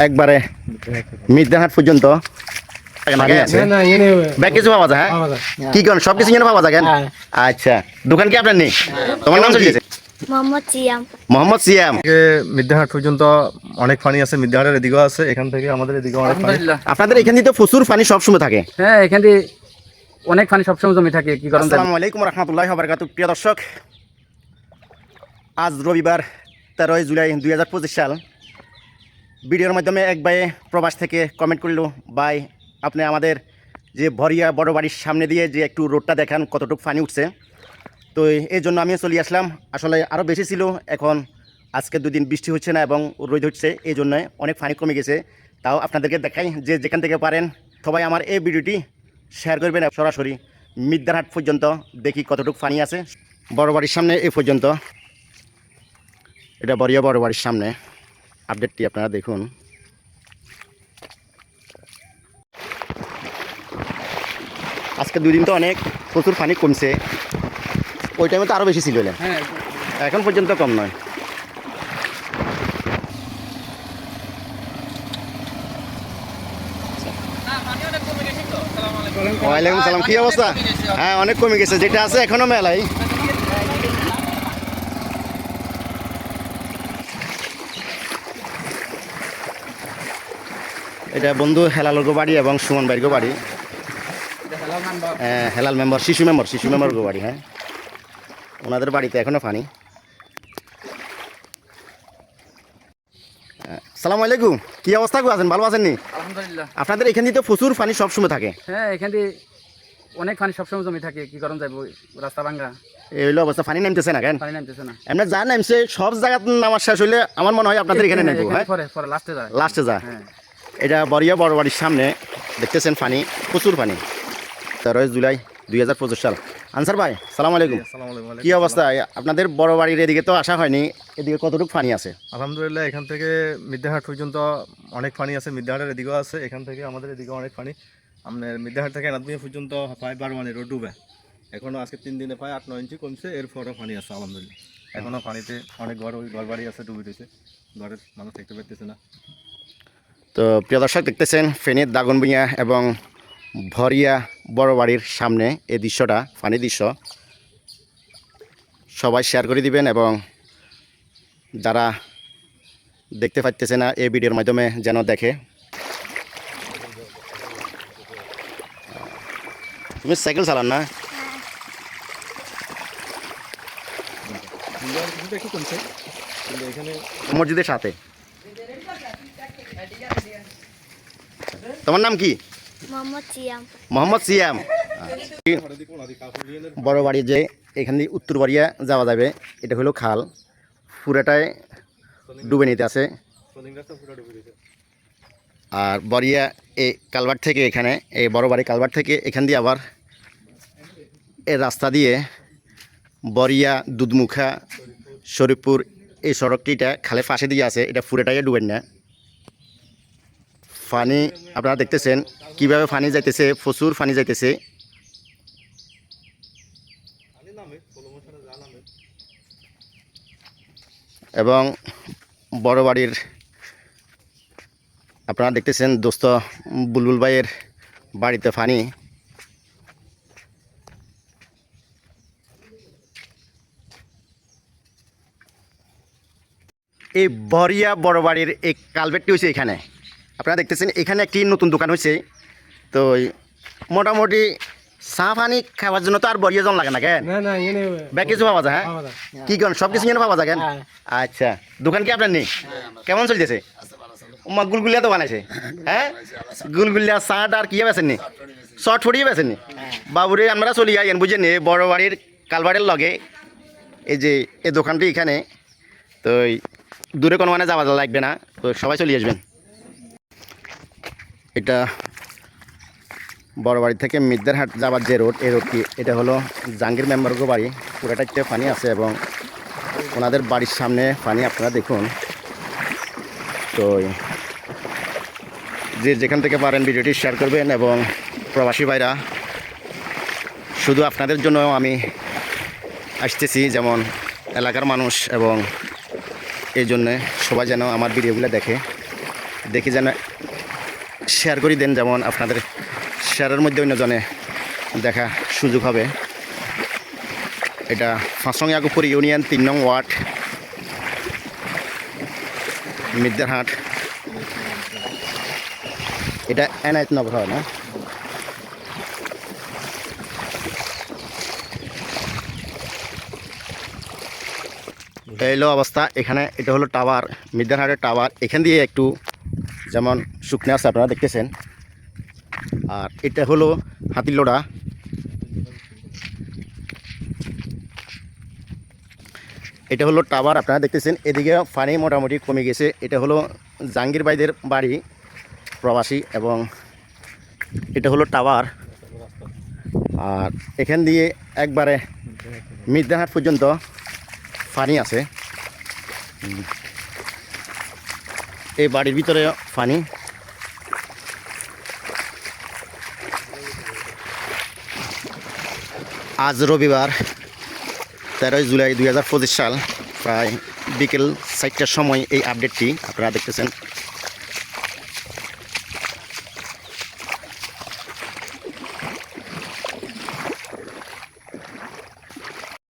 একবারে মির্জাহাট পর্যন্ত কিছু পাওয়া যায়। কি করেন সবকিছু যেন পাওয়া যায়। আচ্ছা, দোকান কি আপনার নেই? তোমার নাম চলে গেছে মোহাম্মদ সিয়াম। মির্জাহাট পর্যন্ত অনেক পানি আছে, মির্জাহাটের এদিকেও আছে, এখান থেকে আমাদের এদিকে অনেক পানি। আপনাদের এখান থেকে তো প্রচুর পানি সবসময় থাকে। হ্যাঁ, এখান থেকে অনেক পানি সবসময় জমে থাকে। কি কারণ? আসসালামু আলাইকুম রহমতুল্লাহি ওয়া বারাকাতুহু। প্রিয় দর্শক, আজ রবিবার 13 জুলাই 2025 সাল। ভিডিওর মাধ্যমে এক ভাইয়ে প্রবাস থেকে কমেন্ট করলো, ভাই আপনি আমাদের যে ভরিয়া বড় বাড়ির সামনে দিয়ে যে একটু রোডটা দেখান, কতটুকু পানি উঠছে। তো এই জন্য আমিও চলে আসলাম। আসলে আরও বেশি ছিল, এখন আজকে দুদিন বৃষ্টি হচ্ছে না এবং রোদ হচ্ছে, এই জন্য অনেক পানি কমে গেছে। তাও আপনাদেরকে দেখাই, যে যেখান থেকে পারেন সবাই আমার এই ভিডিওটি শেয়ার করবেন। সরাসরি মির্জাহাট পর্যন্ত দেখি কতটুকু পানি আছে। বড় বাড়ির সামনে এই পর্যন্ত, এটা বড়িয়া বড় বাড়ির সামনে আপডেটটি আপনারা দেখুন। আজকে দুদিন তো অনেক প্রচুর পানি কমছে, ওই টাইমে তো আরও বেশি ছিল। এখন পর্যন্ত কম নয়। ওয়ালাইকুম সালাম, কি অবস্থা? হ্যাঁ, অনেক কমে গেছে, যেটা আছে এখনো মেলাই। এটা বন্ধু হেলাল গো বাড়ি এবং সুমন ভাইয়ের গো বাড়ি। হেলাল মেম্বার, শিশু মেম্বার গো বাড়ি। হ্যাঁ, ওনাদের বাড়িতে এখনো পানি। সালামু আলাইকুম, কি অবস্থা গো? আছেন? ভালো আছেন নি? আলহামদুলিল্লাহ। আপনাদের এখান থেকে তো প্রচুর পানি সবসময় থাকে। হ্যাঁ, এখান থেকে অনেক পানি সবসময় জমে থাকে। কি কারণ? যাবো রাস্তা ভাঙ্গা, এই হলো অবস্থা, পানি নামতেছে না কেন? পানি নামতেছে না। এমনি যা নামছে সব জায়গা নামার শেষ হইলে আমার মনে হয় আপনাদের এখানে নামবো। হ্যাঁ, পরে লাস্টে যায়। লাস্টে যা। হ্যাঁ, এটা বড়িয়া বড় বাড়ির সামনে দেখতেছেন পানি, প্রচুর পানি। 13 জুলাই 2025 সাল। আনসার ভাই, সালাম আলাইকুম। কি অবস্থা? আপনাদের বড় বাড়ির এদিকে তো আসা হয়নি, এদিকে কতটুকু পানি আছে? আলহামদুলিল্লাহ, এখান থেকে মির্জাহাট পর্যন্ত অনেক পানি আছে, মির্জাহাটের এদিকেও আছে, এখান থেকে আমাদের এদিকে অনেক পানি। আপনার মির্জাহাট থেকে এনাদমিয়া পর্যন্ত প্রায় 12 মানে রোড ডুবে। এখনও আজকে 3 দিনে প্রায় 8-9 ইঞ্চি কমছে, এরপরও পানি আছে আলহামদুলিল্লাহ। এখনও পানিতে অনেক ঘর বাড়ি আছে, ডুবে রয়েছে, ঘরের মানুষ দেখতে পাইতেছে না। তো প্রিয় দর্শক, দেখতেছেন ফেনীর দাগনভূঞা এবং ভরিয়া বড় বাড়ির সামনে এই দৃশ্যটা, পানি দৃশ্য। সবাই শেয়ার করে দিবেন এবং যারা দেখতে পাইতেছে না এই ভিডিওর মাধ্যমে যেন দেখে। তুমি সাইকেল চালান না? মসজিদের সাথে। তোমার নাম কি? মোহাম্মদ সিয়াম। বড় বাড়ি যে এখান দিয়ে উত্তর বাড়িয়া যাওয়া যাবে, এটা হলো খাল, পুরাটায় ডুবে নিতে আছে। আর বড়িয়া এই কালভার্ট থেকে, এখানে এই বড় বাড়ি কালভার্ট থেকে এখান দিয়ে আবার এই রাস্তা দিয়ে বড়িয়া, দুধমুখা, শরীফপুর এই সড়কটিটা খালের পাশে দিয়ে আছে, এটা পুরোটাই ডুবেন না। পানি আপনারা দেখতেছেন কিভাবে পানি যাইতেছে, প্রচুর পানি যাইতেছে। এবং বড় বাড়ির আপনারা দেখতেছেন দোস্ত বুলবুল ভাইয়ের বাড়িতে পানি। এই বড়িয়া বড় বাড়ির এই কালভেটটি হয়েছে এখানে, আপনারা দেখতেছেন এখানে একটি নতুন দোকান হয়েছে। তো মোটামুটি চা পানি খাওয়ার জন্য তো আর বড়িয়া জন লাগে না কেন? ব্যাগ কিছু পাওয়া যায়। হ্যাঁ, কি করেন সবকিছু যেন পাওয়া যায় কেন? আচ্ছা, দোকান কি আপনার নেই? কেমন চলতেছে? গুলগুলিয়া তো বানাইছে। হ্যাঁ, গুলগুলিয়া চাট আর কি বেছেননি, শর্ট ফটিয়ে বেছেননি। বাবুরে আপনারা চলে যাইয়েন, বুঝেন বড় বাড়ির কালভার্টের লগে এই যে এই দোকানটি এখানে। তো দূরে কোনো মানে যাওয়া লাগবে না, তো সবাই চলে আসবেন। এটা বড় বাড়ি থেকে মির্জাহাট যাবার যে রোড, এই রোডটি, এটা হলো জাহাঙ্গীর মেম্বারগো বাড়ি। পুরোটাতে পানি আছে এবং ওনাদের বাড়ির সামনে পানি, আপনারা দেখুন। তো যে যেখান থেকে পারেন ভিডিওটি শেয়ার করবেন এবং প্রবাসী ভাইরা, শুধু আপনাদের জন্য আমি আসতেছি, যেমন এলাকার মানুষ, এবং এই জন্যে সবাই যেন আমার ভিডিওগুলো দেখে। দেখি যেন শেয়ার করে দেন, যেমন আপনাদের শেয়ারের মধ্যে অন্যজনে দেখা সুযোগ হবে। এটা 5 ইয়াকুপুর ইউনিয়ন 3 নং ওয়ার্ড, মির্জারহাট। এটা এনায়েতনগর হয় না? এই হলো অবস্থা এখানে। এটা হলো টাওয়ার, মির্জারহাটের টাওয়ার। এখান দিয়ে একটু যেমন শুকনো আছে আপনারা দেখতেছেন। আর এটা হলো হাতিলোড়া। এটা হলো টাওয়ার আপনারা দেখতেছেন। এদিকে পানি মোটামুটি কমে গেছে। এটা হলো জাহাঙ্গীর ভাইদের বাড়ি, প্রবাসী, এবং এটা হলো টাওয়ার। আর এখান দিয়ে একবারে মির্জারহাট পর্যন্ত পানি আছে। এই বাড়ির ভিতরে পানি। আজ রবিবার 13 জুলাই 2025 সাল, প্রায় বিকেল 4টার সময় এই আপডেটটি আপনারা দেখতেছেন।